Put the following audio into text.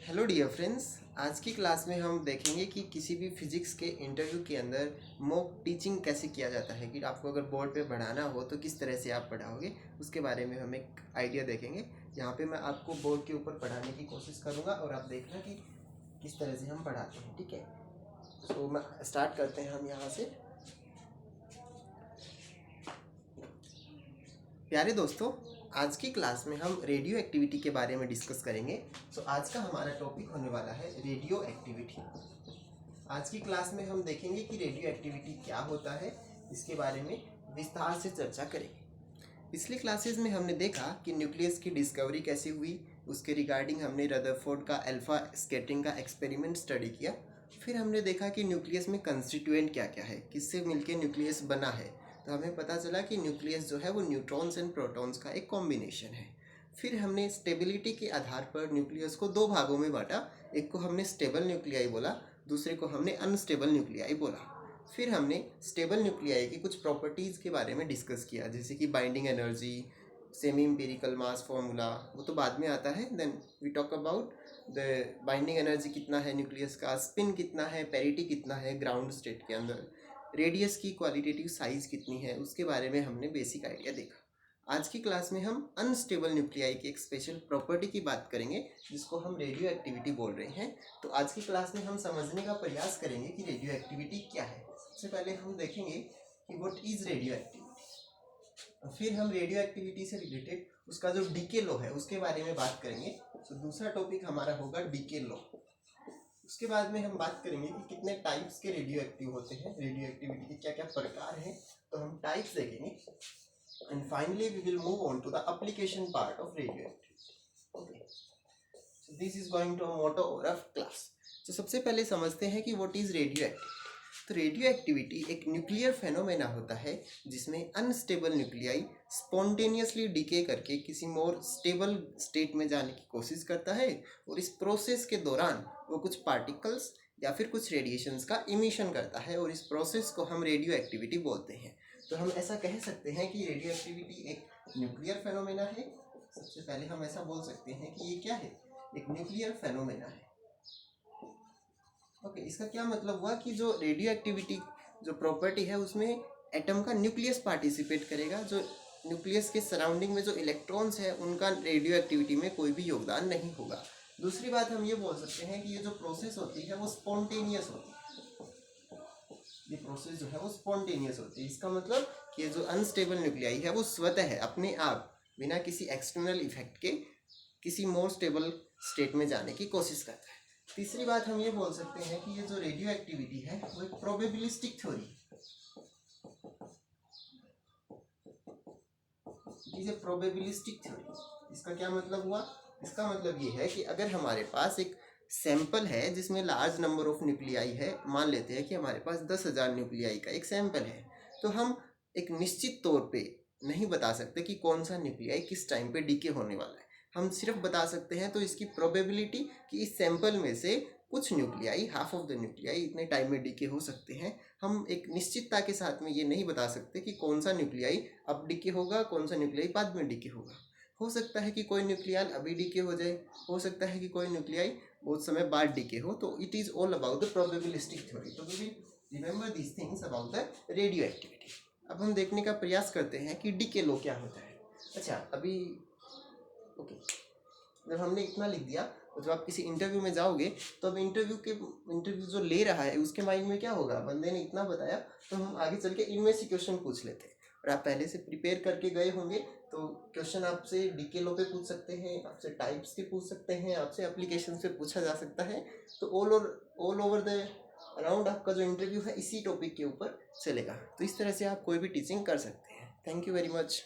Hello dear friends. आज की class में हम देखेंगे कि किसी भी फिजिक्स के इंटरव्यू के अंदर मॉक टीचिंग कैसे किया जाता है, कि आपको अगर बोर्ड पे पढ़ाना हो तो किस तरह से आप पढ़ाओगे, उसके बारे में हम एक आइडिया देखेंगे। यहाँ पे मैं आपको बोर्ड के ऊपर पढ़ाने की कोशिश करूँगा और आप देखना कि किस तरह से हम पढ़ाते हैं, ठीक है। तो मैं स्टार्ट करते हैं हम यहाँ से। प्यारे दोस्तों, आज की क्लास में हम रेडियो एक्टिविटी के बारे में डिस्कस करेंगे। तो आज का हमारा टॉपिक होने वाला है रेडियो एक्टिविटी। आज की क्लास में हम देखेंगे कि रेडियो एक्टिविटी क्या होता है, इसके बारे में विस्तार से चर्चा करेंगे। पिछली क्लासेस में हमने देखा कि न्यूक्लियस की डिस्कवरी कैसे हुई, उसके रिगार्डिंग हमने रदरफोर्ड का अल्फा स्कैटरिंग का एक्सपेरिमेंट स्टडी किया। फिर हमने देखा कि न्यूक्लियस में कंस्टिट्यूएंट क्या क्या है, किससे मिलके न्यूक्लियस बना है। तो हमें पता चला कि न्यूक्लियस जो है वो न्यूट्रॉन्स एंड प्रोटॉन्स का एक कॉम्बिनेशन है। फिर हमने स्टेबिलिटी के आधार पर न्यूक्लियस को दो भागों में बांटा। एक को हमने स्टेबल न्यूक्लियाई बोला, दूसरे को हमने अनस्टेबल न्यूक्लियाई बोला। फिर हमने स्टेबल न्यूक्लियाई की कुछ प्रॉपर्टीज़ के बारे में डिस्कस किया, जैसे कि binding energy, semi empirical mass formula, वो तो बाद में आता है। Then we talk about the binding energy कितना है न्यूक्लियस का, स्पिन कितना है, पेरिटी कितना है ग्राउंड स्टेट के अंदर, रेडियस की क्वालिटेटिव साइज़ कितनी है, उसके बारे में हमने बेसिक आइडिया देखा। आज की क्लास में हम अनस्टेबल न्यूक्लियाई की एक स्पेशल प्रॉपर्टी की बात करेंगे, जिसको हम रेडियो एक्टिविटी बोल रहे हैं। तो आज की क्लास में हम समझने का प्रयास करेंगे कि रेडियो एक्टिविटी क्या है। सबसे पहले हम देखेंगे कि व्हाट इज रेडियो एक्टिविटी। फिर हम रेडियो एक्टिविटी से रिलेटेड उसका जो डीके लॉ है उसके बारे में बात करेंगे। तो दूसरा टॉपिक हमारा होगा डीके लॉ। उसके बाद में हम बात करेंगे कि कितने टाइप्स के रेडियो एक्टिव होते हैं, रेडियो एक्टिविटी के क्या क्या प्रकार हैं, तो हम टाइप्स देखेंगे। And finally we will move on to the application part of radioactivity. Okay, so this is going to motto of class. तो सबसे पहले समझते हैं कि व्हाट इज रेडियो एक्टिविटी। तो रेडियो एक्टिविटी एक न्यूक्लियर फेनोमेना होता है जिसमें अनस्टेबल न्यूक्लियाई स्पॉन्टेनियसली डिके करके किसी मोर स्टेबल स्टेट में जाने की कोशिश करता है, और इस प्रोसेस के दौरान वो कुछ पार्टिकल्स या फिर कुछ रेडिएशंस का इमिशन करता है, और इस प्रोसेस को हम रेडियो एक्टिविटी बोलते हैं। तो हम ऐसा कह सकते हैं कि रेडियो एक्टिविटी एक न्यूक्लियर फेनोमेना है। सबसे पहले हम ऐसा बोल सकते हैं कि ये क्या है, एक न्यूक्लियर फेनोमेना है। ओके, इसका क्या मतलब हुआ कि जो रेडियो एक्टिविटी जो प्रॉपर्टी है उसमें एटम का न्यूक्लियस पार्टिसिपेट करेगा। जो न्यूक्लियस के सराउंडिंग में जो इलेक्ट्रॉन्स है उनका रेडियो एक्टिविटी में कोई भी योगदान नहीं होगा। दूसरी बात हम ये बोल सकते हैं कि ये जो प्रोसेस होती है वो स्पॉन्टेनियस होती है। ये प्रोसेस जो है वो स्पॉन्टेनियस होती है। इसका मतलब कि ये जो अनस्टेबल न्यूक्लियाई है वो स्वतः है, अपने आप, बिना किसी एक्सटर्नल इफेक्ट के किसी मोर स्टेबल स्टेट में जाने की कोशिश करता है। तीसरी बात हम ये बोल सकते हैं कि ये जो रेडियो एक्टिविटी है वो एक probabilistic theory, is a probabilistic theory. इसका क्या मतलब हुआ, इसका मतलब ये है कि अगर हमारे पास एक सैंपल है जिसमें लार्ज नंबर ऑफ न्यूक्लियाई है, मान लेते हैं कि हमारे पास 10,000 न्यूक्लियाई का एक सैंपल है, तो हम एक निश्चित तौर पे नहीं बता सकते कि कौन सा न्यूक्लियाई किस टाइम पे डीके होने वाला है। हम सिर्फ बता सकते हैं तो इसकी प्रोबेबिलिटी कि इस सैंपल में से कुछ nuclei, half of the nuclei इतने टाइम में डीके हो सकते हैं। हम एक निश्चितता के साथ में ये नहीं बता सकते कि कौन सा न्यूक्लियाई अब डीके होगा, कौन सा न्यूक्लियाई बाद में डीके होगा। हो सकता है कि कोई न्यूक्लियाई अभी डीके हो जाए, हो सकता है कि कोई न्यूक्लियाई बहुत समय बाद डीके हो। तो it is all about the probabilistic theory. तो we remember these things about the radioactivity. अब हम देखने का प्रयास करते हैं कि डीके लो क्या होता है। अच्छा, अभी ओके, जब हमने इतना लिख दिया तो जब आप किसी इंटरव्यू में जाओगे तो अब इंटरव्यू जो ले रहा है उसके माइंड में क्या होगा, बंदे ने इतना बताया तो हम आगे चल के इनमें से क्वेश्चन पूछ लेते हैं। और आप पहले से प्रिपेयर करके गए होंगे तो क्वेश्चन आपसे डीके लो पे पूछ सकते हैं, आपसे टाइप्स के पूछ सकते हैं, आपसे एप्लीकेशन से पूछा जा सकता है। तो ऑल ओवर द अराउंड आपका जो इंटरव्यू है इसी टॉपिक के ऊपर चलेगा। तो इस तरह से आप कोई भी टीचिंग कर सकते हैं। Thank you very much.